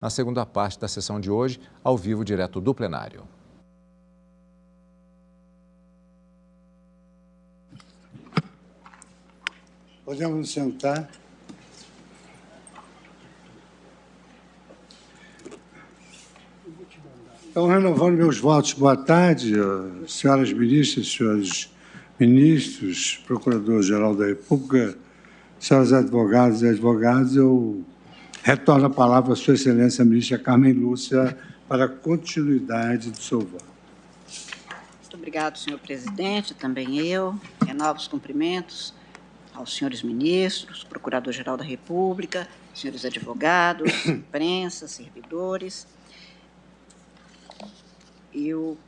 na segunda parte da sessão de hoje, ao vivo, direto do plenário. Podemos nos sentar. Então, renovando meus votos, boa tarde, senhoras ministras, senhores ministros, Procurador-Geral da República, senhores advogados e advogadas, eu retorno a palavra à Sua Excelência, a ministra Carmen Lúcia, para a continuidade do seu voto. Muito obrigado, senhor presidente, também eu. Renovo os cumprimentos aos senhores ministros, Procurador-Geral da República, senhores advogados, imprensa, servidores. Eu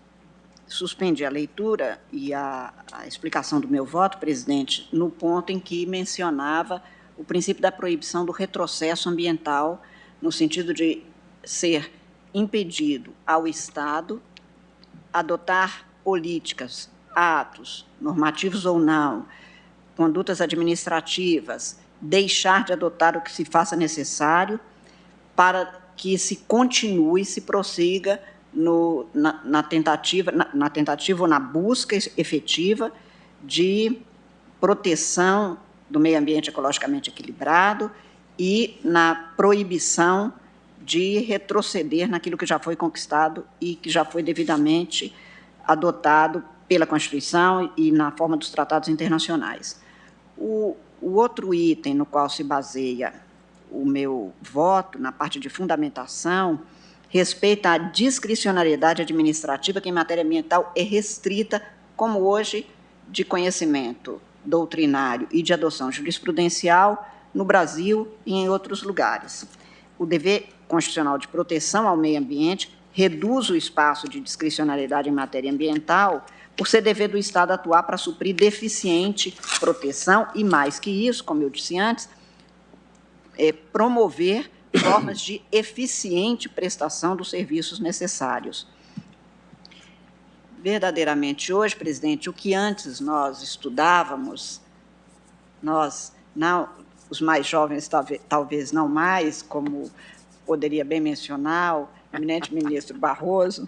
suspendi a leitura e a explicação do meu voto, presidente, no ponto em que mencionava o princípio da proibição do retrocesso ambiental, no sentido de ser impedido ao Estado adotar políticas, atos, normativos ou não, condutas administrativas, deixar de adotar o que se faça necessário para que se continue, se prossiga na tentativa ou na busca efetiva de proteção do meio ambiente ecologicamente equilibrado e na proibição de retroceder naquilo que já foi conquistado e que já foi devidamente adotado pela Constituição e na forma dos tratados internacionais. O outro item no qual se baseia o meu voto, na parte de fundamentação, respeita à discricionariedade administrativa, que em matéria ambiental é restrita, como hoje, de conhecimento doutrinário e de adoção jurisprudencial no Brasil e em outros lugares. O dever constitucional de proteção ao meio ambiente reduz o espaço de discricionariedade em matéria ambiental por ser dever do Estado atuar para suprir deficiente proteção e, mais que isso, como eu disse antes, promover formas de eficiente prestação dos serviços necessários. Verdadeiramente, hoje, presidente, o que antes nós estudávamos, nós, não, os mais jovens talvez não mais, como poderia bem mencionar o eminente ministro Barroso,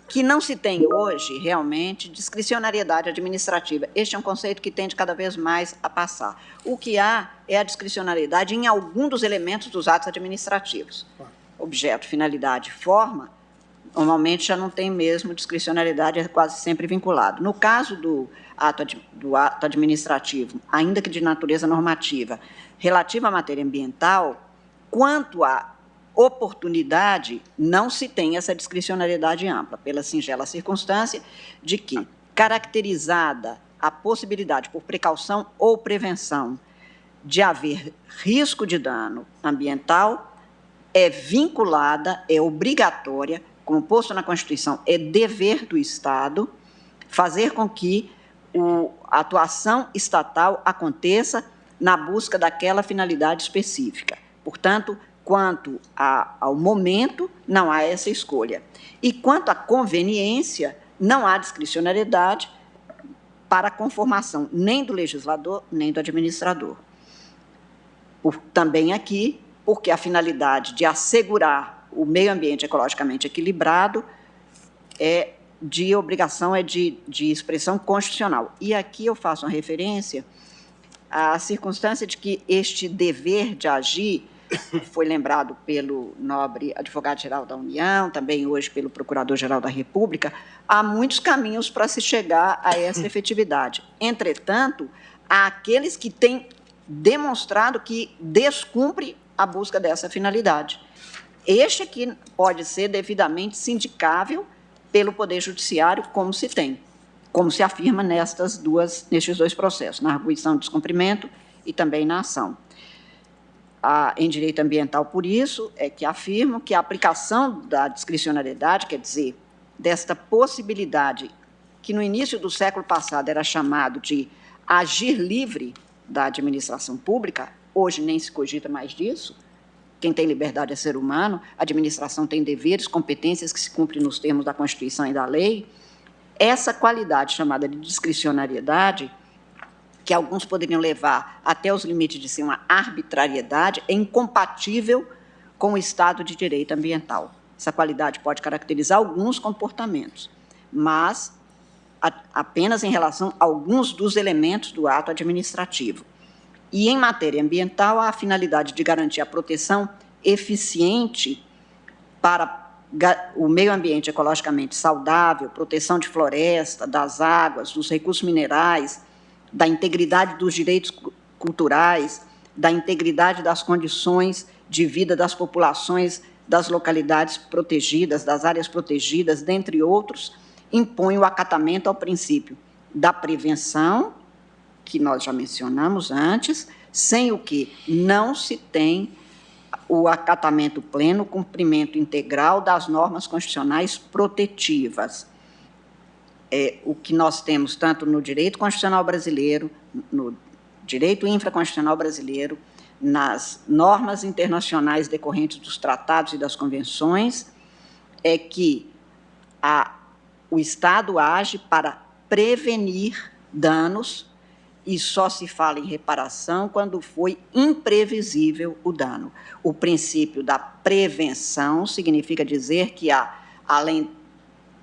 que não se tem hoje, realmente, discricionariedade administrativa. Este é um conceito que tende cada vez mais a passar. O que há é a discricionariedade em algum dos elementos dos atos administrativos. Objeto, finalidade, forma, normalmente já não tem mesmo discricionariedade, é quase sempre vinculado. No caso do ato administrativo, ainda que de natureza normativa, relativo à matéria ambiental, quanto à oportunidade, não se tem essa discricionariedade ampla, pela singela circunstância de que, caracterizada a possibilidade, por precaução ou prevenção, de haver risco de dano ambiental, é vinculada, é obrigatória, como posto na Constituição, é dever do Estado fazer com que a atuação estatal aconteça na busca daquela finalidade específica. Portanto, quanto ao momento, não há essa escolha. E quanto à conveniência, não há discricionariedade para a conformação nem do legislador, nem do administrador. Também aqui, porque a finalidade de assegurar o meio ambiente ecologicamente equilibrado é de obrigação, é de expressão constitucional. E aqui eu faço uma referência à circunstância de que este dever de agir foi lembrado pelo nobre advogado-geral da União, também hoje pelo Procurador-Geral da República, há muitos caminhos para se chegar a essa efetividade. Entretanto, há aqueles que têm demonstrado que descumpre a busca dessa finalidade. Este aqui pode ser devidamente sindicável pelo Poder Judiciário, como se tem, como se afirma nestes dois processos, na arguição de descumprimento e também na ação. Em direito ambiental, por isso, é que afirmo que a aplicação da discricionariedade, quer dizer, desta possibilidade que no início do século passado era chamado de agir livre da administração pública, hoje nem se cogita mais disso. Quem tem liberdade é ser humano, a administração tem deveres, competências que se cumprem nos termos da Constituição e da lei. Essa qualidade chamada de discricionariedade, que alguns poderiam levar até os limites de ser uma arbitrariedade, é incompatível com o Estado de direito ambiental. Essa qualidade pode caracterizar alguns comportamentos, mas apenas em relação a alguns dos elementos do ato administrativo. E, em matéria ambiental, há a finalidade de garantir a proteção eficiente para o meio ambiente ecologicamente saudável, proteção de floresta, das águas, dos recursos minerais, da integridade dos direitos culturais, da integridade das condições de vida das populações das localidades protegidas, das áreas protegidas, dentre outros, impõe o acatamento ao princípio da prevenção, que nós já mencionamos antes, sem o que não se tem o acatamento pleno, cumprimento integral das normas constitucionais protetivas. O que nós temos tanto no direito constitucional brasileiro, no direito infraconstitucional brasileiro, nas normas internacionais decorrentes dos tratados e das convenções, é que o Estado age para prevenir danos e só se fala em reparação quando foi imprevisível o dano. O princípio da prevenção significa dizer que além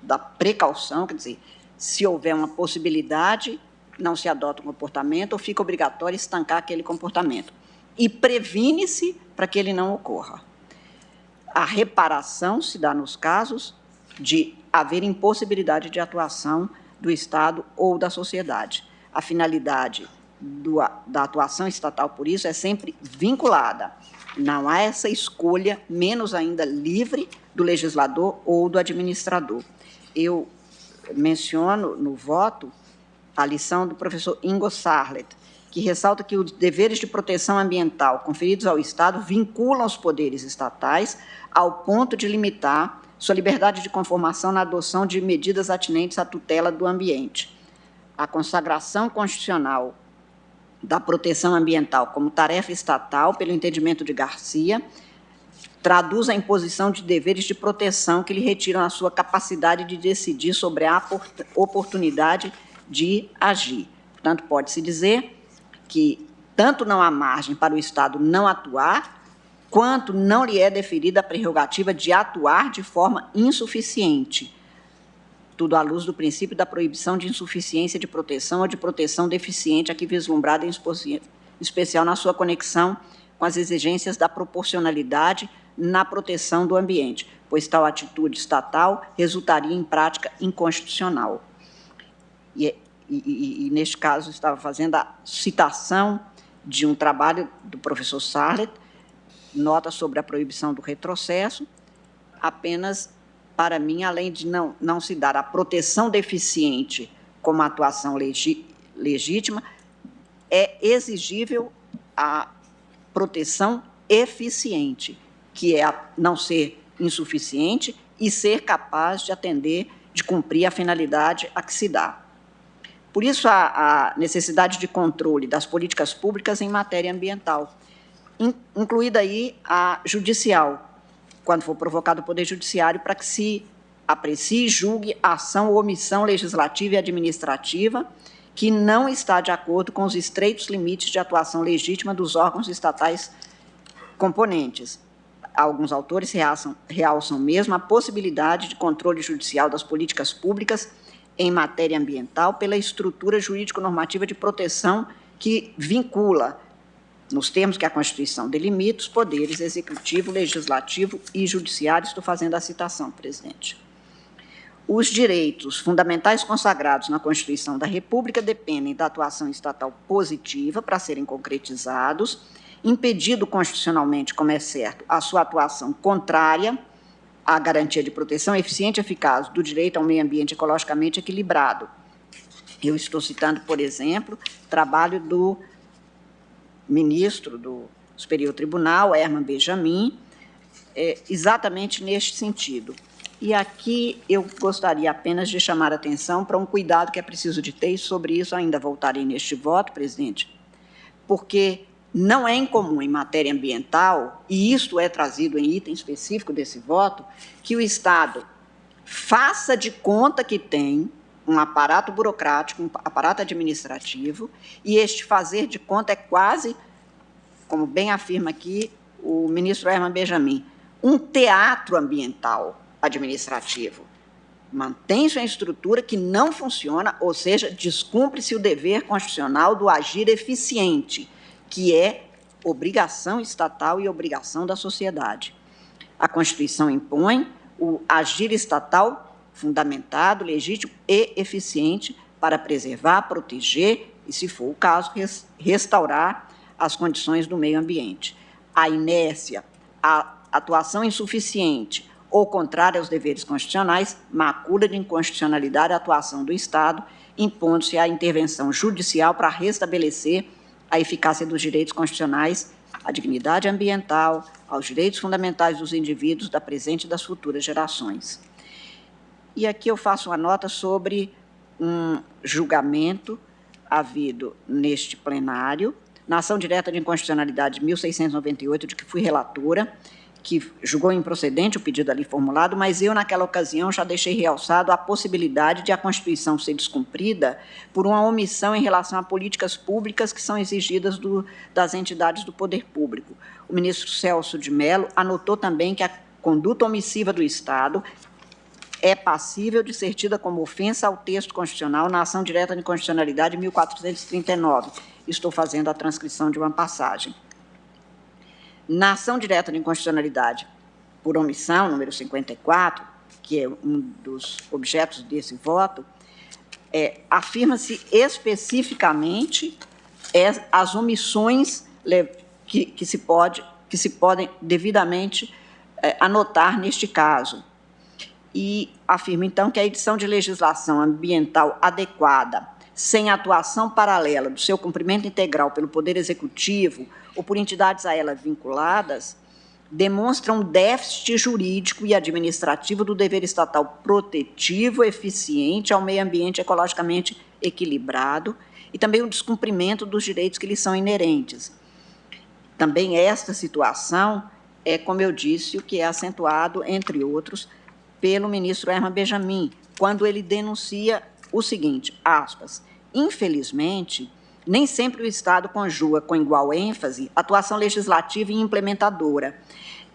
da precaução, quer dizer, se houver uma possibilidade, não se adota um comportamento ou fica obrigatório estancar aquele comportamento. E previne-se para que ele não ocorra. A reparação se dá nos casos de haver impossibilidade de atuação do Estado ou da sociedade. A finalidade da atuação estatal, por isso, é sempre vinculada. Não há essa escolha, menos ainda livre, do legislador ou do administrador. Eu menciono no voto a lição do professor Ingo Sarlet, que ressalta que os deveres de proteção ambiental conferidos ao Estado vinculam os poderes estatais ao ponto de limitar sua liberdade de conformação na adoção de medidas atinentes à tutela do ambiente. A consagração constitucional da proteção ambiental como tarefa estatal, pelo entendimento de Garcia, traduz a imposição de deveres de proteção que lhe retiram a sua capacidade de decidir sobre a oportunidade de agir. Portanto, pode-se dizer que tanto não há margem para o Estado não atuar, quanto não lhe é deferida a prerrogativa de atuar de forma insuficiente, tudo à luz do princípio da proibição de insuficiência de proteção ou de proteção deficiente, aqui vislumbrada em especial na sua conexão com as exigências da proporcionalidade na proteção do ambiente, pois tal atitude estatal resultaria em prática inconstitucional. E neste caso, estava fazendo a citação de um trabalho do professor Sarlet, nota sobre a proibição do retrocesso, apenas, para mim, além de não se dar a proteção deficiente como atuação legítima, é exigível a proteção eficiente, que é não ser insuficiente e ser capaz de atender, de cumprir a finalidade a que se dá. Por isso, a necessidade de controle das políticas públicas em matéria ambiental, incluída aí a judicial, quando for provocado o Poder Judiciário, para que se aprecie e julgue a ação ou omissão legislativa e administrativa que não está de acordo com os estreitos limites de atuação legítima dos órgãos estatais componentes. Alguns autores realçam mesmo a possibilidade de controle judicial das políticas públicas em matéria ambiental pela estrutura jurídico-normativa de proteção que vincula, nos termos que a Constituição delimita, os poderes executivo, legislativo e judiciário. Estou fazendo a citação, presidente. Os direitos fundamentais consagrados na Constituição da República dependem da atuação estatal positiva para serem concretizados, impedido constitucionalmente, como é certo, a sua atuação contrária à garantia de proteção eficiente e eficaz do direito ao meio ambiente ecologicamente equilibrado. Eu estou citando, por exemplo, trabalho do ministro do Superior Tribunal, Herman Benjamin, exatamente neste sentido. E aqui eu gostaria apenas de chamar a atenção para um cuidado que é preciso de ter, e sobre isso ainda voltarei neste voto, presidente, porque não é incomum em matéria ambiental, e isto é trazido em item específico desse voto, que o Estado faça de conta que tem um aparato burocrático, um aparato administrativo, e este fazer de conta é quase, como bem afirma aqui o ministro Herman Benjamin, um teatro ambiental administrativo. Mantém-se uma estrutura que não funciona, ou seja, descumpre-se o dever constitucional do agir eficiente, que é obrigação estatal e obrigação da sociedade. A Constituição impõe o agir estatal fundamentado, legítimo e eficiente para preservar, proteger e, se for o caso, restaurar as condições do meio ambiente. A inércia, a atuação insuficiente ou contrária aos deveres constitucionais macula de inconstitucionalidade a atuação do Estado, impondo-se a intervenção judicial para restabelecer a eficácia dos direitos constitucionais, à dignidade ambiental, aos direitos fundamentais dos indivíduos da presente e das futuras gerações. E aqui eu faço uma nota sobre um julgamento havido neste plenário, na ação direta de inconstitucionalidade 1698, de que fui relatora, que julgou improcedente o pedido ali formulado, mas eu, naquela ocasião, já deixei realçado a possibilidade de a Constituição ser descumprida por uma omissão em relação a políticas públicas que são exigidas das entidades do poder público. O ministro Celso de Mello anotou também que a conduta omissiva do Estado é passível de ser tida como ofensa ao texto constitucional na ação direta de inconstitucionalidade 1439. Estou fazendo a transcrição de uma passagem. Na ação direta de inconstitucionalidade por omissão, número 54, que é um dos objetos desse voto, afirma-se especificamente as omissões que se podem devidamente anotar neste caso. E afirma, então, que a edição de legislação ambiental adequada, sem atuação paralela do seu cumprimento integral pelo Poder Executivo ou por entidades a ela vinculadas, demonstra um déficit jurídico e administrativo do dever estatal protetivo, eficiente ao meio ambiente ecologicamente equilibrado e também o descumprimento dos direitos que lhe são inerentes. Também esta situação é, como eu disse, o que é acentuado, entre outros, pelo ministro Herman Benjamin, quando ele denuncia o seguinte, aspas, infelizmente, nem sempre o Estado conjuga com igual ênfase atuação legislativa e implementadora.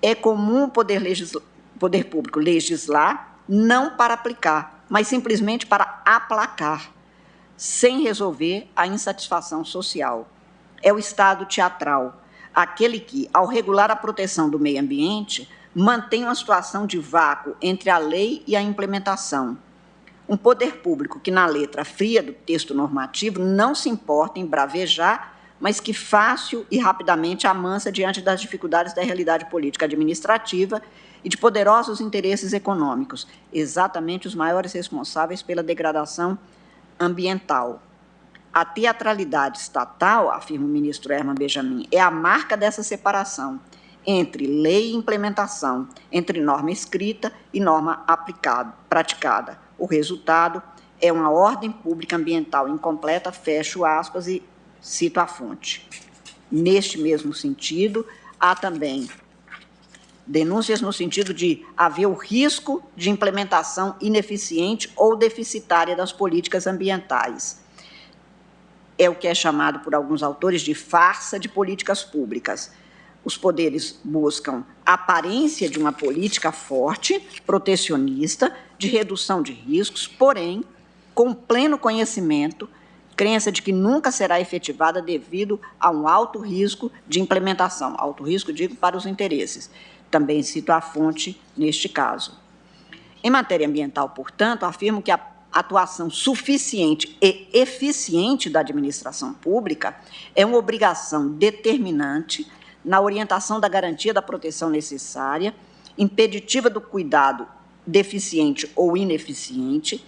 É comum o poder público legislar não para aplicar, mas simplesmente para aplacar, sem resolver a insatisfação social. É o Estado teatral, aquele que, ao regular a proteção do meio ambiente, mantém uma situação de vácuo entre a lei e a implementação. Um poder público que, na letra fria do texto normativo, não se importa em bravejar, mas que fácil e rapidamente amansa diante das dificuldades da realidade política administrativa e de poderosos interesses econômicos, exatamente os maiores responsáveis pela degradação ambiental. A teatralidade estatal, afirma o ministro Herman Benjamin, é a marca dessa separação entre lei e implementação, entre norma escrita e norma praticada. O resultado é uma ordem pública ambiental incompleta, fecho aspas e cito a fonte. Neste mesmo sentido, há também denúncias no sentido de haver o risco de implementação ineficiente ou deficitária das políticas ambientais. É o que é chamado por alguns autores de farsa de políticas públicas. Os poderes buscam a aparência de uma política forte, protecionista, de redução de riscos, porém, com pleno conhecimento, crença de que nunca será efetivada devido a um alto risco de implementação. Alto risco, digo, para os interesses. Também cito a fonte neste caso. Em matéria ambiental, portanto, afirmo que a atuação suficiente e eficiente da administração pública é uma obrigação determinante na orientação da garantia da proteção necessária, impeditiva do cuidado deficiente ou ineficiente,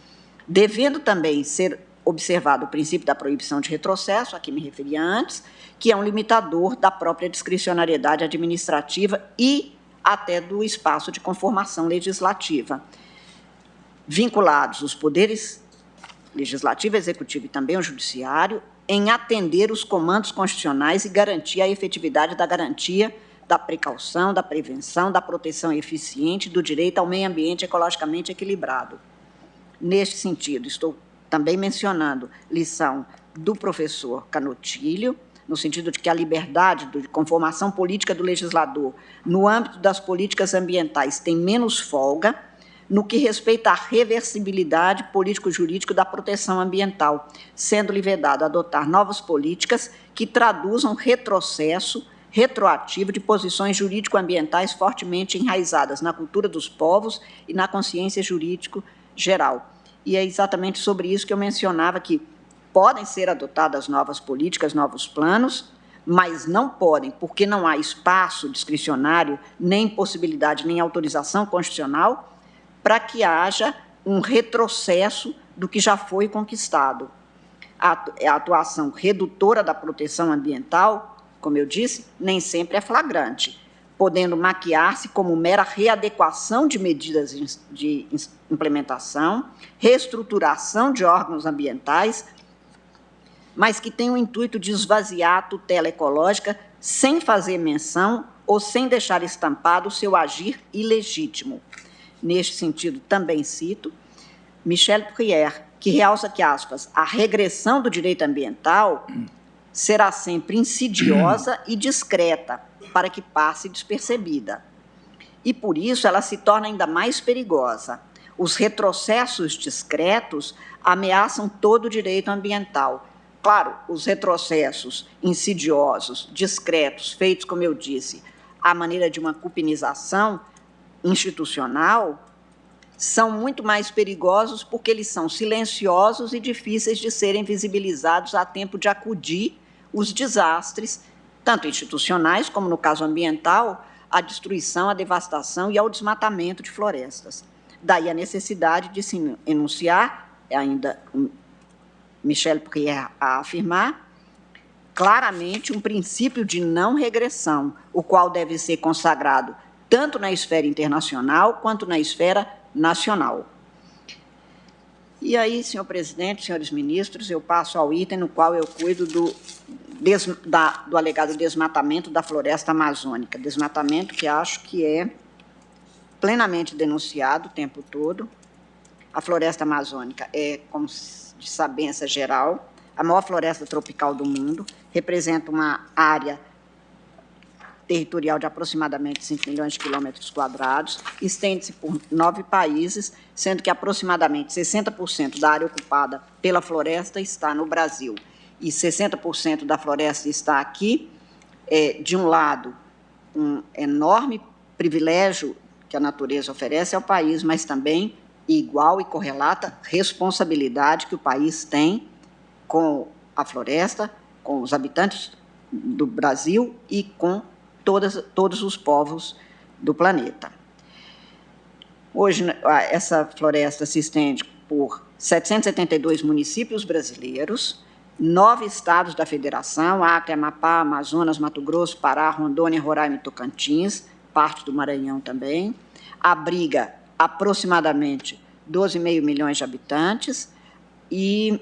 devendo também ser observado o princípio da proibição de retrocesso, a que me referia antes, que é um limitador da própria discricionariedade administrativa e até do espaço de conformação legislativa. Vinculados os poderes legislativo, executivo e também o judiciário, em atender os comandos constitucionais e garantir a efetividade da garantia da precaução, da prevenção, da proteção eficiente do direito ao meio ambiente ecologicamente equilibrado. Neste sentido, estou também mencionando lição do professor Canotilho, no sentido de que a liberdade de conformação política do legislador, no âmbito das políticas ambientais, tem menos folga, no que respeita à reversibilidade político-jurídico da proteção ambiental, sendo-lhe vedado adotar novas políticas que traduzam retrocesso retroativo de posições jurídico-ambientais fortemente enraizadas na cultura dos povos e na consciência jurídico geral. E é exatamente sobre isso que eu mencionava que podem ser adotadas novas políticas, novos planos, mas não podem, porque não há espaço discricionário, nem possibilidade, nem autorização constitucional para que haja um retrocesso do que já foi conquistado. A atuação redutora da proteção ambiental, como eu disse, nem sempre é flagrante, podendo maquiar-se como mera readequação de medidas de implementação, reestruturação de órgãos ambientais, mas que tem o intuito de esvaziar a tutela ecológica sem fazer menção ou sem deixar estampado o seu agir ilegítimo. Neste sentido, também cito Michel Prière, que realça que, aspas, a regressão do direito ambiental será sempre insidiosa e discreta, para que passe despercebida. E, por isso, ela se torna ainda mais perigosa. Os retrocessos discretos ameaçam todo o direito ambiental. Claro, os retrocessos insidiosos, discretos, feitos, como eu disse, à maneira de uma cupinização institucional, são muito mais perigosos porque eles são silenciosos e difíceis de serem visibilizados a tempo de acudir os desastres, tanto institucionais, como no caso ambiental, a destruição, a devastação e ao desmatamento de florestas. Daí a necessidade de se enunciar, ainda Michel Prière a afirmar, claramente um princípio de não regressão, o qual deve ser consagrado tanto na esfera internacional quanto na esfera nacional. E aí, senhor presidente, senhores ministros, eu passo ao item no qual eu cuido do alegado desmatamento da floresta amazônica, desmatamento que acho que é plenamente denunciado o tempo todo. A floresta amazônica é, como de sabença geral, a maior floresta tropical do mundo, representa uma área territorial de aproximadamente 5 milhões de quilômetros quadrados, estende-se por 9 países, sendo que aproximadamente 60% da área ocupada pela floresta está no Brasil. E 60% da floresta está aqui, de um lado, um enorme privilégio que a natureza oferece ao país, mas também igual e correlata responsabilidade que o país tem com a floresta, com os habitantes do Brasil e com todos os povos do planeta. Hoje, essa floresta se estende por 772 municípios brasileiros, 9 estados da federação, Acre, Amapá, Amazonas, Mato Grosso, Pará, Rondônia, Roraima e Tocantins, parte do Maranhão também, abriga aproximadamente 12,5 milhões de habitantes e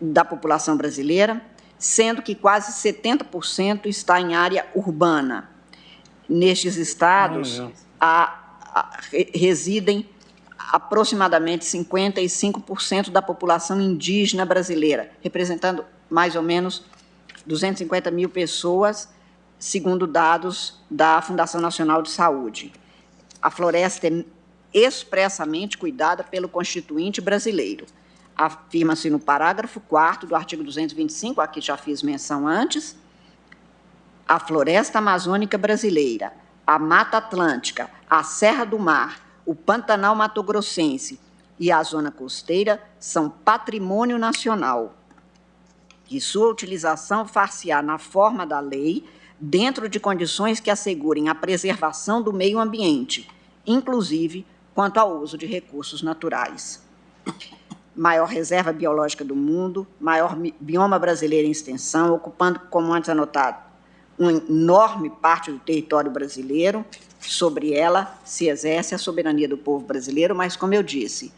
da população brasileira, sendo que quase 70% está em área urbana. Nestes estados, residem aproximadamente 55% da população indígena brasileira, representando mais ou menos 250 mil pessoas, segundo dados da Fundação Nacional de Saúde. A floresta é expressamente cuidada pelo Constituinte brasileiro. Afirma-se no parágrafo 4º do artigo 225, a que já fiz menção antes, a floresta amazônica brasileira, a Mata Atlântica, a Serra do Mar, o Pantanal Mato-Grossense e a zona costeira são patrimônio nacional e sua utilização far-se-á na forma da lei, dentro de condições que assegurem a preservação do meio ambiente, inclusive quanto ao uso de recursos naturais. Maior reserva biológica do mundo, maior bioma brasileiro em extensão, ocupando, como antes anotado, uma enorme parte do território brasileiro. Sobre ela se exerce a soberania do povo brasileiro, mas, como eu disse,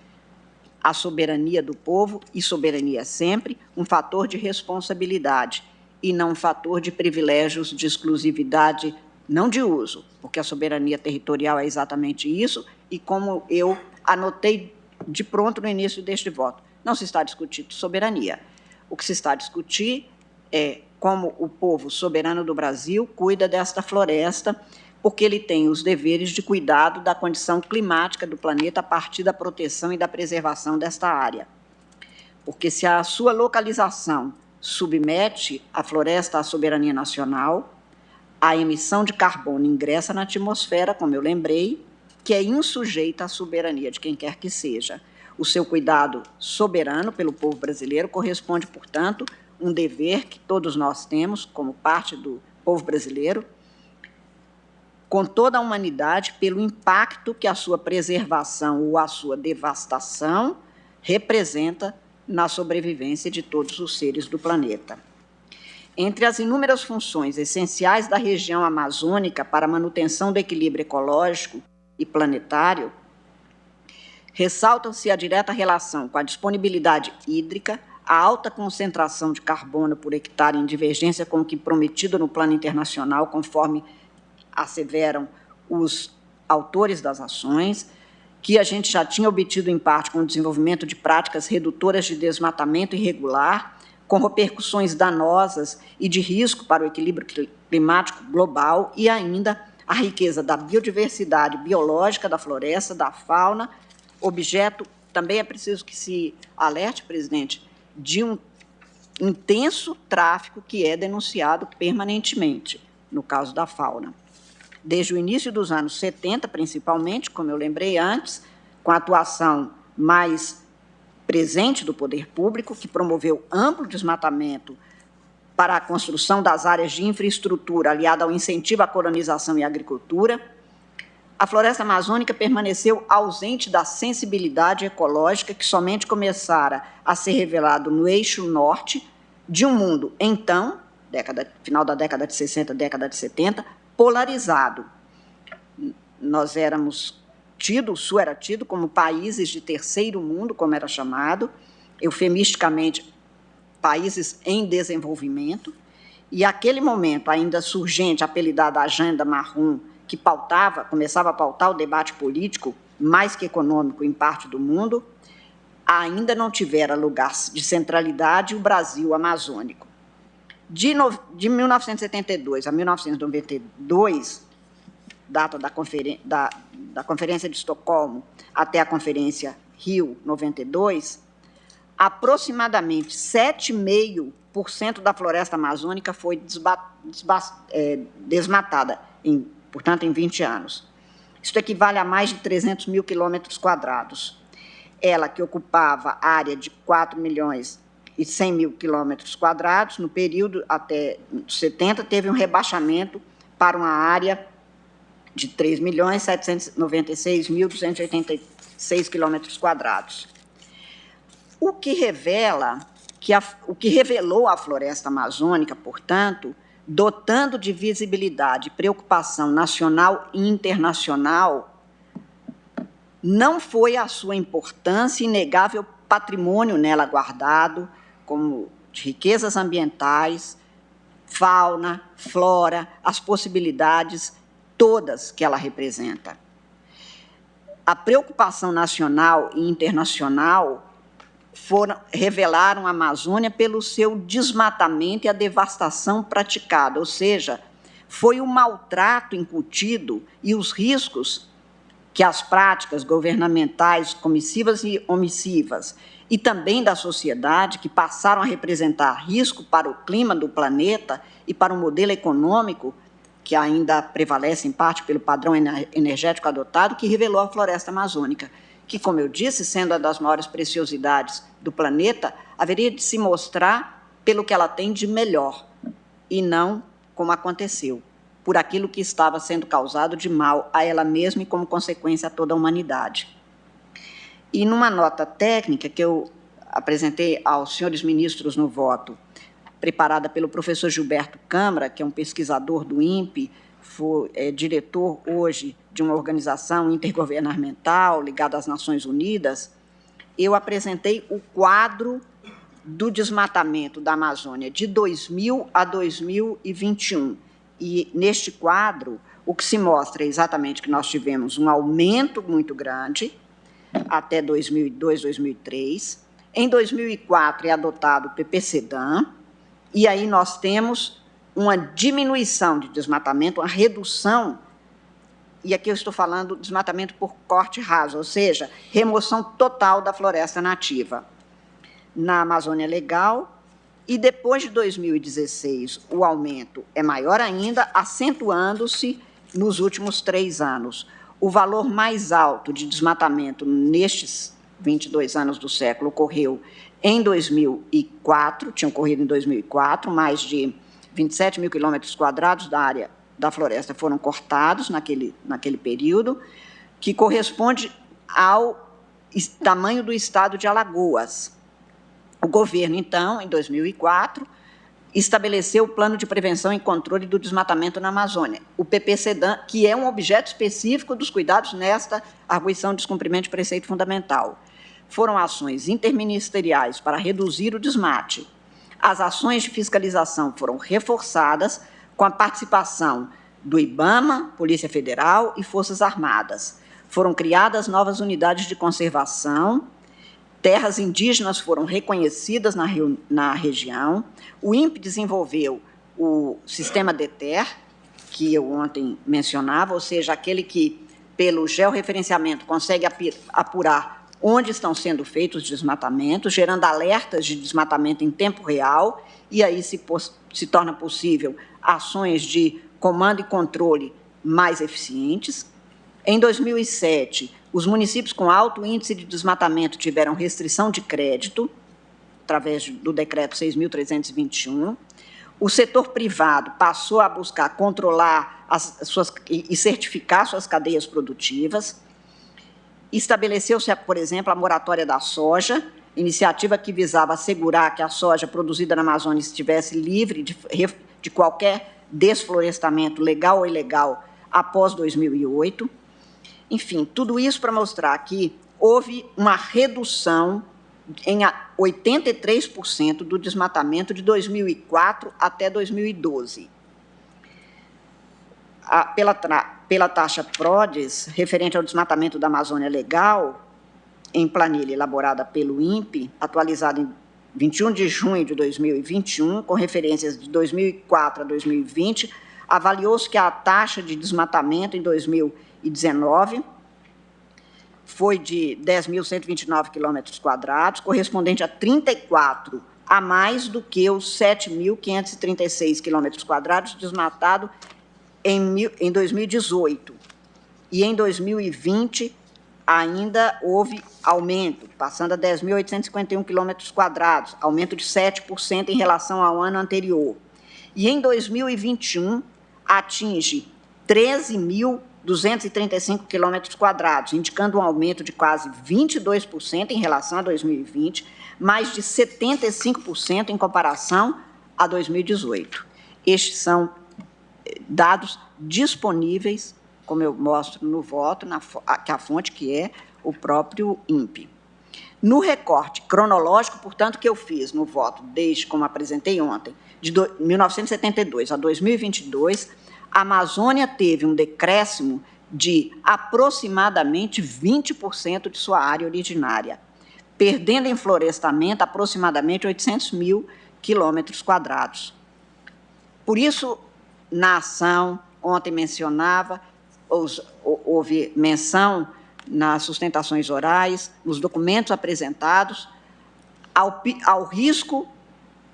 a soberania do povo, e soberania é sempre, um fator de responsabilidade, e não um fator de privilégios, de exclusividade, não de uso, porque a soberania territorial é exatamente isso, e como eu anotei de pronto no início deste voto, não se está discutindo soberania. O que se está discutindo como o povo soberano do Brasil cuida desta floresta, porque ele tem os deveres de cuidado da condição climática do planeta a partir da proteção e da preservação desta área. Porque se a sua localização submete a floresta à soberania nacional, a emissão de carbono ingressa na atmosfera, como eu lembrei, que é insujeita à soberania de quem quer que seja. O seu cuidado soberano pelo povo brasileiro corresponde, portanto, um dever que todos nós temos, como parte do povo brasileiro, com toda a humanidade, pelo impacto que a sua preservação ou a sua devastação representa na sobrevivência de todos os seres do planeta. Entre as inúmeras funções essenciais da região amazônica para a manutenção do equilíbrio ecológico e planetário, ressaltam-se a direta relação com a disponibilidade hídrica, a alta concentração de carbono por hectare em divergência com o que prometido no plano internacional, conforme asseveram os autores das ações, que a gente já tinha obtido em parte com o desenvolvimento de práticas redutoras de desmatamento irregular, com repercussões danosas e de risco para o equilíbrio climático global, e ainda a riqueza da biodiversidade biológica da floresta, da fauna, objeto, também é preciso que se alerte, presidente, de um intenso tráfico que é denunciado permanentemente, no caso da fauna. Desde o início dos anos 70, principalmente, como eu lembrei antes, com a atuação mais presente do poder público, que promoveu amplo desmatamento para a construção das áreas de infraestrutura, aliada ao incentivo à colonização e à agricultura, a floresta amazônica permaneceu ausente da sensibilidade ecológica que somente começara a ser revelado no eixo norte de um mundo, então, final da década de 60, década de 70, polarizado. Nós éramos tido, o Sul era tido como países de terceiro mundo, como era chamado, eufemisticamente, países em desenvolvimento, e aquele momento ainda surgente, apelidada Agenda Marrom, que começava a pautar o debate político, mais que econômico, em parte do mundo, ainda não tivera lugar de centralidade o Brasil amazônico. De 1972 a 1992, data da Conferência de Estocolmo até a Conferência Rio 92, aproximadamente 7,5% da floresta amazônica foi desmatada, portanto, em 20 anos. Isso equivale a mais de 300 mil quilômetros quadrados. Ela, que ocupava área de 4 milhões e 100 mil quilômetros quadrados, no período até 70, teve um rebaixamento para uma área de 3.796.286 quilômetros quadrados. O que revelou a floresta amazônica, portanto, dotando de visibilidade e preocupação nacional e internacional, não foi a sua importância e inegável patrimônio nela guardado, como de riquezas ambientais, fauna, flora, as possibilidades todas que ela representa. A preocupação nacional e internacional revelaram a Amazônia pelo seu desmatamento e a devastação praticada, ou seja, foi o maltrato incutido e os riscos que as práticas governamentais comissivas e omissivas e também da sociedade, que passaram a representar risco para o clima do planeta e para o modelo econômico, que ainda prevalece em parte pelo padrão energético adotado, que revelou a floresta amazônica, que, como eu disse, sendo uma das maiores preciosidades do planeta, haveria de se mostrar pelo que ela tem de melhor, e não como aconteceu, por aquilo que estava sendo causado de mal a ela mesma e, como consequência, a toda a humanidade. E numa nota técnica que eu apresentei aos senhores ministros no voto, preparada pelo professor Gilberto Câmara, que é um pesquisador do INPE, diretor hoje de uma organização intergovernamental ligada às Nações Unidas, eu apresentei o quadro do desmatamento da Amazônia de 2000 a 2021. E, neste quadro, o que se mostra é exatamente que nós tivemos um aumento muito grande até 2002, 2003. Em 2004 é adotado o PPCDAM, E aí nós temos uma diminuição de desmatamento, uma redução, e aqui eu estou falando desmatamento por corte raso, ou seja, remoção total da floresta nativa. Na Amazônia Legal, e depois de 2016, o aumento é maior ainda, acentuando-se nos últimos 3 anos. O valor mais alto de desmatamento nestes 22 anos do século ocorreu em 2004, tinha ocorrido em 2004, mais de 27 mil quilômetros quadrados da área da floresta foram cortados naquele período, que corresponde ao tamanho do estado de Alagoas. O governo, então, em 2004, estabeleceu o Plano de Prevenção e Controle do Desmatamento na Amazônia, o PPCDAM, que é um objeto específico dos cuidados nesta arguição de descumprimento de preceito fundamental. Foram ações interministeriais para reduzir o desmate. As ações de fiscalização foram reforçadas com a participação do IBAMA, Polícia Federal e Forças Armadas. Foram criadas novas unidades de conservação, terras indígenas foram reconhecidas na região, o INPE desenvolveu o sistema DETER, que eu ontem mencionava, ou seja, aquele que, pelo georreferenciamento, consegue apurar onde estão sendo feitos os desmatamentos, gerando alertas de desmatamento em tempo real, e aí se torna possível ações de comando e controle mais eficientes. Em 2007, os municípios com alto índice de desmatamento tiveram restrição de crédito, através do decreto 6.321. O setor privado passou a buscar controlar e certificar suas cadeias produtivas. Estabeleceu-se, por exemplo, a moratória da soja, iniciativa que visava assegurar que a soja produzida na Amazônia estivesse livre de qualquer desflorestamento legal ou ilegal após 2008. Enfim, tudo isso para mostrar que houve uma redução em 83% do desmatamento de 2004 até 2012. Pela taxa PRODES, referente ao desmatamento da Amazônia Legal, em planilha elaborada pelo INPE, atualizada em 21 de junho de 2021, com referências de 2004 a 2020, avaliou-se que a taxa de desmatamento em 2019 foi de 10.129 quilômetros quadrados, correspondente a 34 a mais do que os 7.536 quilômetros quadrados desmatados em 2018. E em 2020 ainda houve aumento, passando a 10.851 quilômetros quadrados, aumento de 7% em relação ao ano anterior. E em 2021 atinge 13.235 quilômetros quadrados, indicando um aumento de quase 22% em relação a 2020, mais de 75% em comparação a 2018. Estes são dados disponíveis, como eu mostro no voto, que a fonte que é o próprio INPE. No recorte cronológico, portanto, que eu fiz no voto, desde como apresentei ontem, de 1972 a 2022, a Amazônia teve um decréscimo de aproximadamente 20% de sua área originária, perdendo em florestamento aproximadamente 800 mil quilômetros quadrados. Por isso, na ação, ontem mencionava, houve menção nas sustentações orais, nos documentos apresentados, ao risco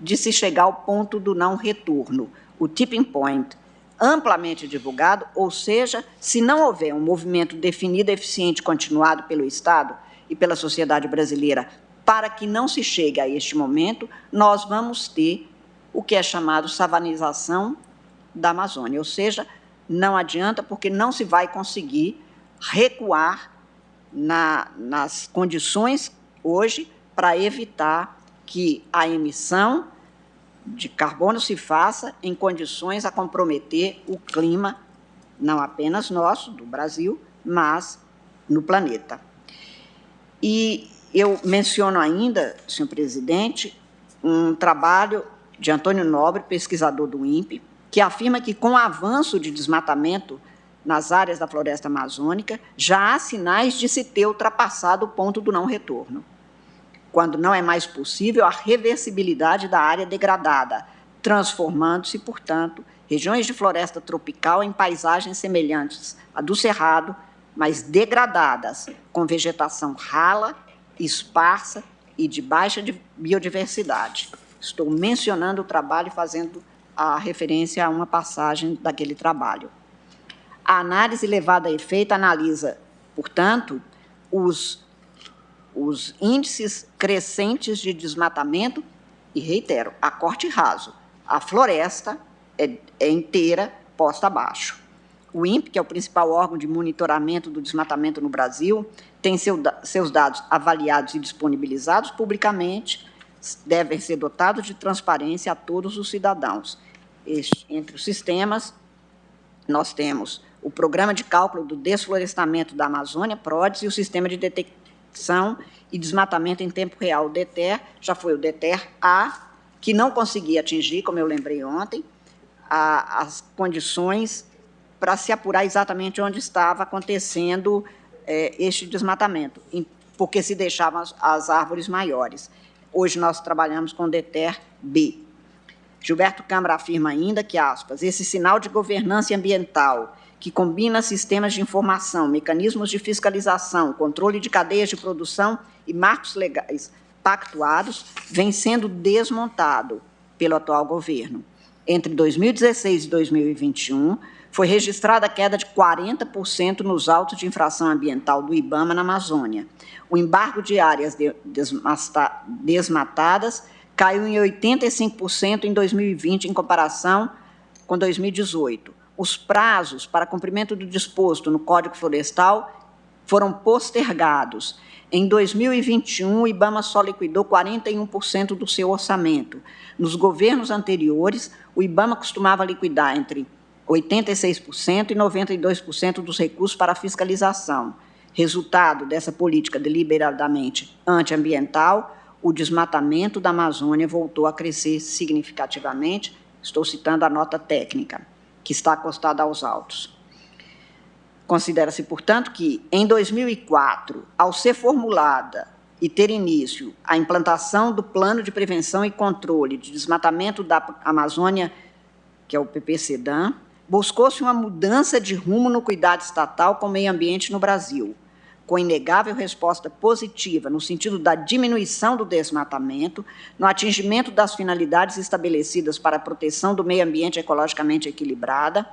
de se chegar ao ponto do não retorno, o tipping point, amplamente divulgado, ou seja, se não houver um movimento definido, eficiente e continuado pelo Estado e pela sociedade brasileira para que não se chegue a este momento, nós vamos ter o que é chamado savanização da Amazônia, ou seja, não adianta porque não se vai conseguir recuar nas condições hoje para evitar que a emissão de carbono se faça em condições a comprometer o clima, não apenas nosso, do Brasil, mas no planeta. E eu menciono ainda, senhor presidente, um trabalho de Antônio Nobre, pesquisador do INPE, que afirma que, com o avanço de desmatamento nas áreas da floresta amazônica, já há sinais de se ter ultrapassado o ponto do não retorno, quando não é mais possível a reversibilidade da área degradada, transformando-se, portanto, regiões de floresta tropical em paisagens semelhantes à do Cerrado, mas degradadas, com vegetação rala, esparsa e de baixa biodiversidade. Estou mencionando o trabalho e fazendo a referência a uma passagem daquele trabalho. A análise levada a efeito analisa, portanto, os índices crescentes de desmatamento e, reitero, a corte raso. A floresta é inteira posta abaixo. O INPE, que é o principal órgão de monitoramento do desmatamento no Brasil, tem seus dados avaliados e disponibilizados publicamente, devem ser dotados de transparência a todos os cidadãos. Entre os sistemas, nós temos o Programa de Cálculo do Desflorestamento da Amazônia, PRODES, e o Sistema de Detecção e Desmatamento em Tempo Real, o DETER, já foi o DETER-A, que não conseguia atingir, como eu lembrei ontem, as condições para se apurar exatamente onde estava acontecendo este desmatamento, porque se deixavam as árvores maiores. Hoje nós trabalhamos com o DETER-B. Gilberto Câmara afirma ainda que, aspas, esse sinal de governança ambiental que combina sistemas de informação, mecanismos de fiscalização, controle de cadeias de produção e marcos legais pactuados, vem sendo desmontado pelo atual governo. Entre 2016 e 2021, foi registrada a queda de 40% nos autos de infração ambiental do IBAMA na Amazônia. O embargo de áreas desmatadas caiu em 85% em 2020, em comparação com 2018. Os prazos para cumprimento do disposto no Código Florestal foram postergados. Em 2021, o IBAMA só liquidou 41% do seu orçamento. Nos governos anteriores, o IBAMA costumava liquidar entre 86% e 92% dos recursos para a fiscalização. Resultado dessa política deliberadamente antiambiental, o desmatamento da Amazônia voltou a crescer significativamente. Estou citando a nota técnica, que está acostada aos autos. Considera-se, portanto, que, em 2004, ao ser formulada e ter início a implantação do Plano de Prevenção e Controle de Desmatamento da Amazônia, que é o PPCDAM, buscou-se uma mudança de rumo no cuidado estatal com o meio ambiente no Brasil, com inegável resposta positiva no sentido da diminuição do desmatamento, no atingimento das finalidades estabelecidas para a proteção do meio ambiente ecologicamente equilibrada,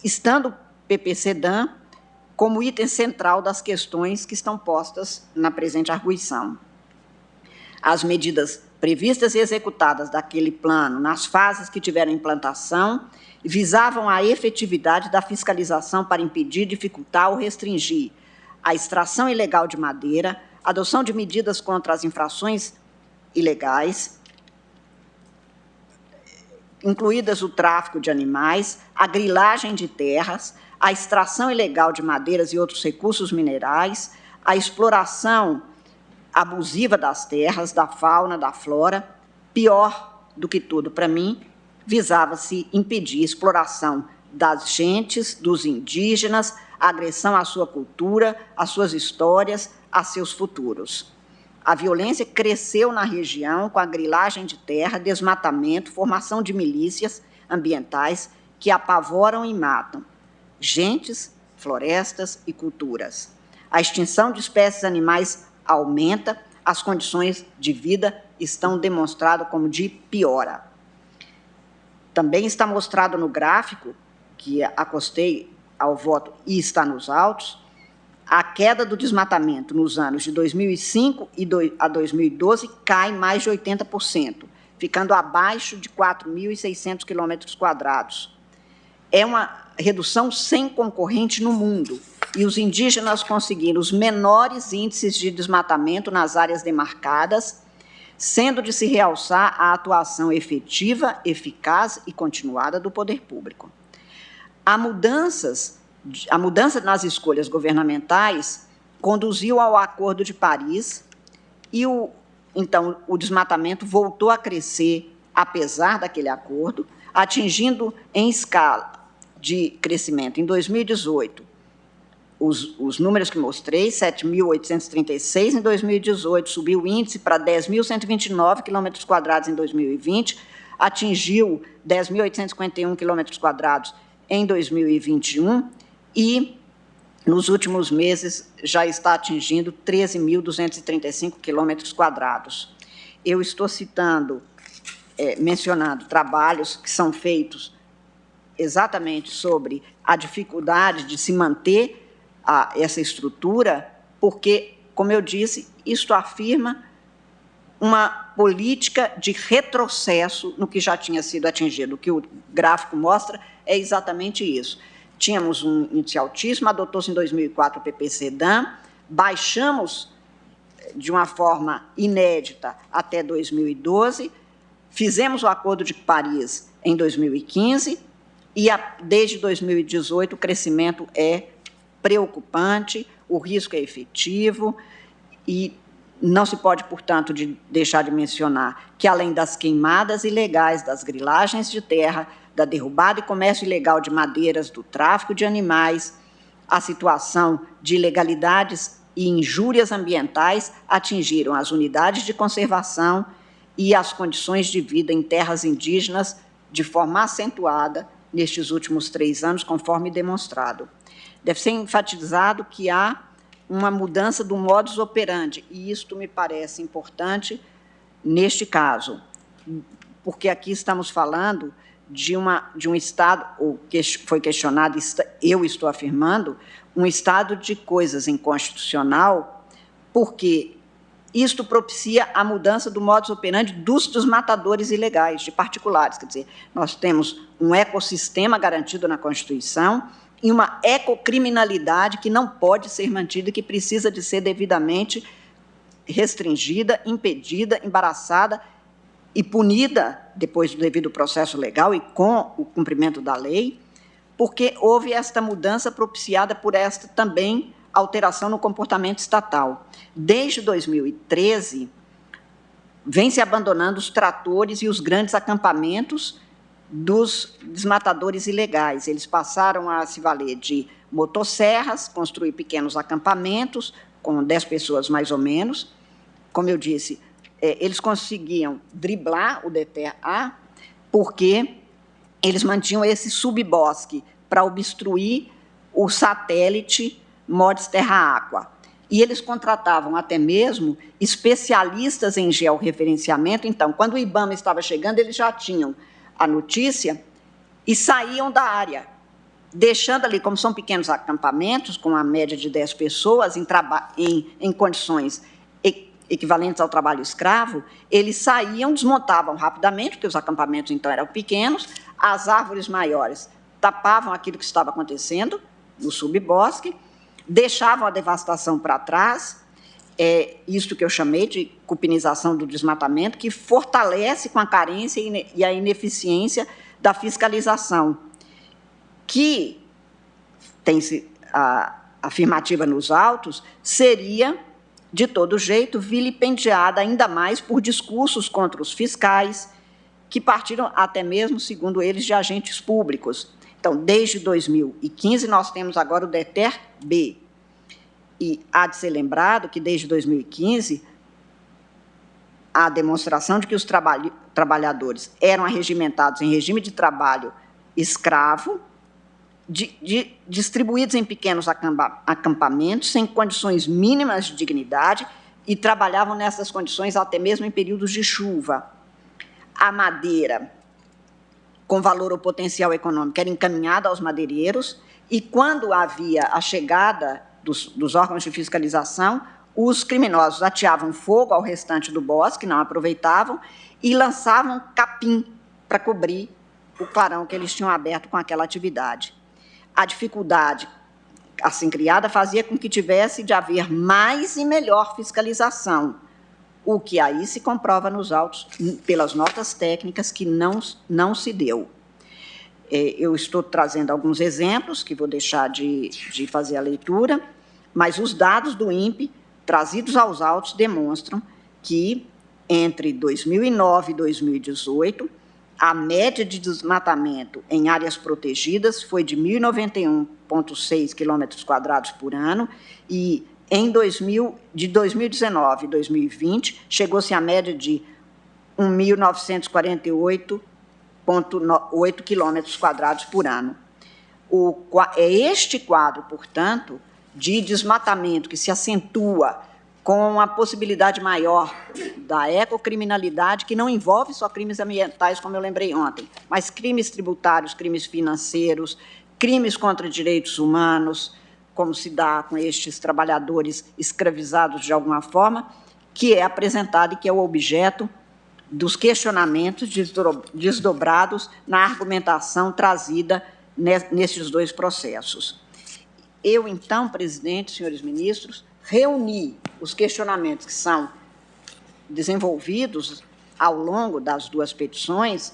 estando o PPCDAM como item central das questões que estão postas na presente arguição. As medidas previstas e executadas daquele plano, nas fases que tiveram implantação, visavam a efetividade da fiscalização para impedir, dificultar ou restringir a extração ilegal de madeira, a adoção de medidas contra as infrações ilegais, incluídas o tráfico de animais, a grilagem de terras, a extração ilegal de madeiras e outros recursos minerais, a exploração abusiva das terras, da fauna, da flora. Pior do que tudo, para mim, visava-se impedir a exploração das gentes, dos indígenas, a agressão à sua cultura, às suas histórias, a seus futuros. A violência cresceu na região com a grilagem de terra, desmatamento, formação de milícias ambientais que apavoram e matam gentes, florestas e culturas. A extinção de espécies animais aumenta, as condições de vida estão demonstradas como de piora. Também está mostrado no gráfico, que acostei ao voto e está nos autos, a queda do desmatamento nos anos de 2005 a 2012 cai mais de 80%, ficando abaixo de 4.600 km². É uma redução sem concorrente no mundo, e os indígenas conseguiram os menores índices de desmatamento nas áreas demarcadas, sendo de se realçar a atuação efetiva, eficaz e continuada do poder público. A mudança nas escolhas governamentais conduziu ao Acordo de Paris e, então, o desmatamento voltou a crescer, apesar daquele acordo, atingindo em escala de crescimento. Em 2018, os números que mostrei, 7.836 em 2018, subiu o índice para 10.129 km² em 2020, atingiu 10.851 km² em 2021 e, nos últimos meses, já está atingindo 13.235 km². Eu estou mencionando trabalhos que são feitos exatamente sobre a dificuldade de se manter essa estrutura, porque, como eu disse, isto afirma uma política de retrocesso no que já tinha sido atingido. O que o gráfico mostra é exatamente isso. Tínhamos um índice altíssimo, adotou-se em 2004 o PPC-DAM, baixamos de uma forma inédita até 2012, fizemos o Acordo de Paris em 2015 e, desde 2018, o crescimento é preocupante, o risco é efetivo e não se pode, portanto, deixar de mencionar que, além das queimadas ilegais, das grilagens de terra, da derrubada e comércio ilegal de madeiras, do tráfico de animais, a situação de ilegalidades e injúrias ambientais atingiram as unidades de conservação e as condições de vida em terras indígenas de forma acentuada nestes últimos 3 anos, conforme demonstrado. Deve ser enfatizado que há uma mudança do modus operandi, e isto me parece importante neste caso, porque aqui estamos falando de um Estado, ou que foi questionado, eu estou afirmando, um estado de coisas inconstitucional, porque isto propicia a mudança do modus operandi dos matadores ilegais, de particulares. Quer dizer, nós temos um ecossistema garantido na Constituição e uma ecocriminalidade que não pode ser mantida, que precisa de ser devidamente restringida, impedida, embaraçada e punida depois do devido processo legal e com o cumprimento da lei, porque houve esta mudança propiciada por esta também alteração no comportamento estatal. Desde 2013, vem se abandonando os tratores e os grandes acampamentos dos desmatadores ilegais. Eles passaram a se valer de motosserras, construir pequenos acampamentos, com 10 pessoas mais ou menos. Como eu disse, eles conseguiam driblar o DETER-A, porque eles mantinham esse subbosque para obstruir o satélite MODES Terra-Aqua. E eles contratavam até mesmo especialistas em georreferenciamento. Então, quando o IBAMA estava chegando, eles já tinham a notícia e saíam da área, deixando ali, como são pequenos acampamentos, com a média de 10 pessoas, em condições equivalentes ao trabalho escravo, eles saíam, desmontavam rapidamente, porque os acampamentos, então, eram pequenos, as árvores maiores tapavam aquilo que estava acontecendo no subbosque, deixavam a devastação para trás, isto que eu chamei de cupinização do desmatamento, que fortalece com a carência e a ineficiência da fiscalização, que tem-se a afirmativa nos autos, seria, de todo jeito, vilipendiada ainda mais por discursos contra os fiscais, que partiram até mesmo, segundo eles, de agentes públicos. Então, desde 2015, nós temos agora o DETER-B. E há de ser lembrado que, desde 2015, a demonstração de que os trabalhadores eram arregimentados em regime de trabalho escravo, distribuídos em pequenos acampamentos, sem condições mínimas de dignidade, e trabalhavam nessas condições até mesmo em períodos de chuva. A madeira, com valor ou potencial econômico, era encaminhada aos madeireiros, e quando havia a chegada dos órgãos de fiscalização, os criminosos ateavam fogo ao restante do bosque, não aproveitavam, e lançavam capim para cobrir o clarão que eles tinham aberto com aquela atividade. A dificuldade assim criada fazia com que tivesse de haver mais e melhor fiscalização, o que aí se comprova nos autos, pelas notas técnicas, que não se deu. Eu estou trazendo alguns exemplos, que vou deixar de fazer a leitura, mas os dados do INPE, trazidos aos autos, demonstram que, entre 2009 e 2018, a média de desmatamento em áreas protegidas foi de 1.091,6 km² por ano, e de 2019 e 2020, chegou-se à média de 1.948,8 km² por ano. É este quadro, portanto, de desmatamento que se acentua com a possibilidade maior da ecocriminalidade, que não envolve só crimes ambientais, como eu lembrei ontem, mas crimes tributários, crimes financeiros, crimes contra direitos humanos, como se dá com estes trabalhadores escravizados de alguma forma, que é apresentado e que é o objeto dos questionamentos desdobrados na argumentação trazida nesses dois processos. Eu, então, presidente, senhores ministros, reuni os questionamentos que são desenvolvidos ao longo das duas petições,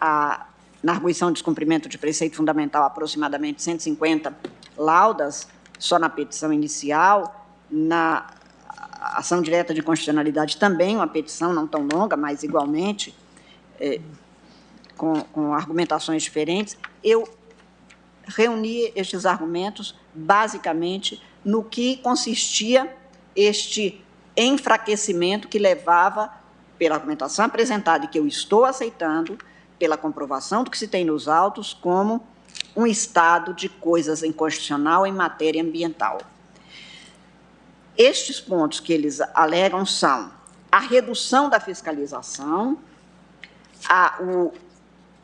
na arguição de descumprimento de preceito fundamental, aproximadamente 150 laudas, só na petição inicial, na ação direta de constitucionalidade também, uma petição não tão longa, mas igualmente com argumentações diferentes. Eu reuni estes argumentos basicamente no que consistia este enfraquecimento que levava, pela argumentação apresentada e que eu estou aceitando, pela comprovação do que se tem nos autos, como um estado de coisas inconstitucional em matéria ambiental. Estes pontos que eles alegam são a redução da fiscalização,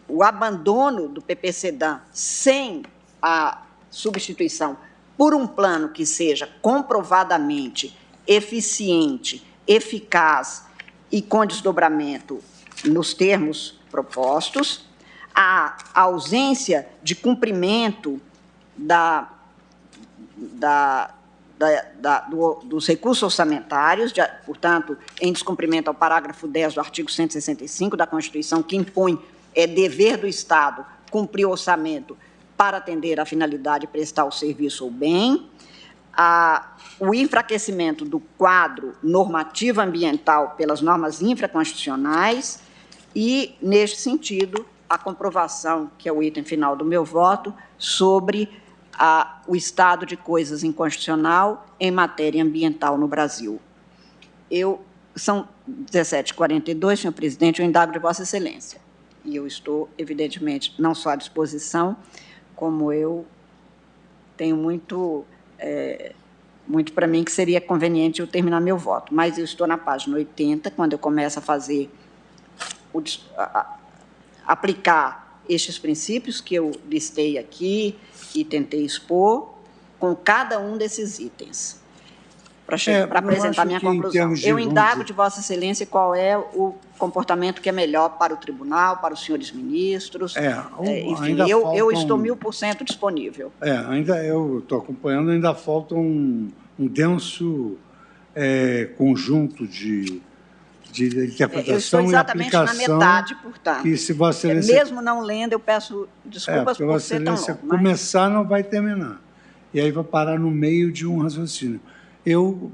o abandono do PPCDAM sem a substituição por um plano que seja comprovadamente eficiente, eficaz e com desdobramento nos termos propostos, a ausência de cumprimento dos recursos orçamentários, portanto, em descumprimento ao parágrafo 10 do artigo 165 da Constituição, que impõe dever do Estado cumprir o orçamento para atender à finalidade de prestar o serviço ou bem, o enfraquecimento do quadro normativo ambiental pelas normas infraconstitucionais e, neste sentido, a comprovação, que é o item final do meu voto, sobre o estado de coisas inconstitucional em matéria ambiental no Brasil. São 17h42, senhor presidente, eu indago de Vossa Excelência. E eu estou, evidentemente, não só à disposição, como eu tenho muito para mim que seria conveniente eu terminar meu voto. Mas eu estou na página 80, quando eu começo a fazer, aplicar estes princípios que eu listei aqui e tentei expor, com cada um desses itens, para apresentar minha conclusão. Eu indago de Vossa Excelência qual é o comportamento que é melhor para o tribunal, para os senhores ministros. Enfim, eu estou 1000% disponível. Ainda eu estou acompanhando, ainda falta um denso conjunto de interpretação e aplicação. Eu estou exatamente na metade, portanto. Que, se Vossa Excelência, mesmo não lendo, eu peço desculpas por ser tão longo. Mas começar não vai terminar. E aí vai parar no meio de um raciocínio. Eu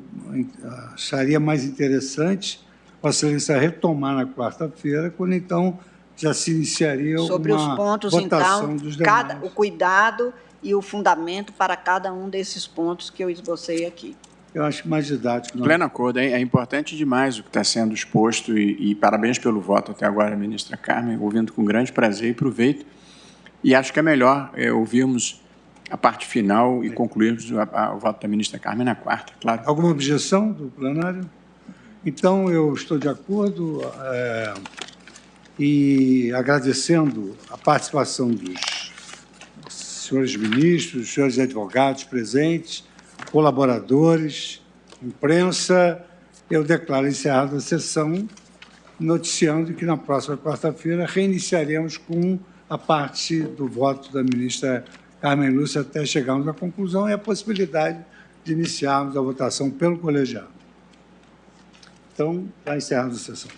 acharia mais interessante Vossa Excelência retomar na quarta-feira, quando então já se iniciaria sobre uma os pontos, votação então, dos demais. O cuidado e o fundamento para cada um desses pontos que eu esbocei aqui. Eu acho mais didático. Pleno acordo. É importante demais o que está sendo exposto e parabéns pelo voto até agora, ministra Carmen, ouvindo com grande prazer e proveito. E acho que é melhor ouvirmos a parte final e concluirmos o voto da ministra Carmen na quarta, claro. Alguma objeção do plenário? Então, eu estou de acordo e agradecendo a participação dos senhores ministros, dos senhores advogados presentes, colaboradores, imprensa, eu declaro encerrada a sessão, noticiando que na próxima quarta-feira reiniciaremos com a parte do voto da ministra Carmen Lúcia até chegarmos à conclusão e a possibilidade de iniciarmos a votação pelo colegiado. Então, está encerrada a sessão.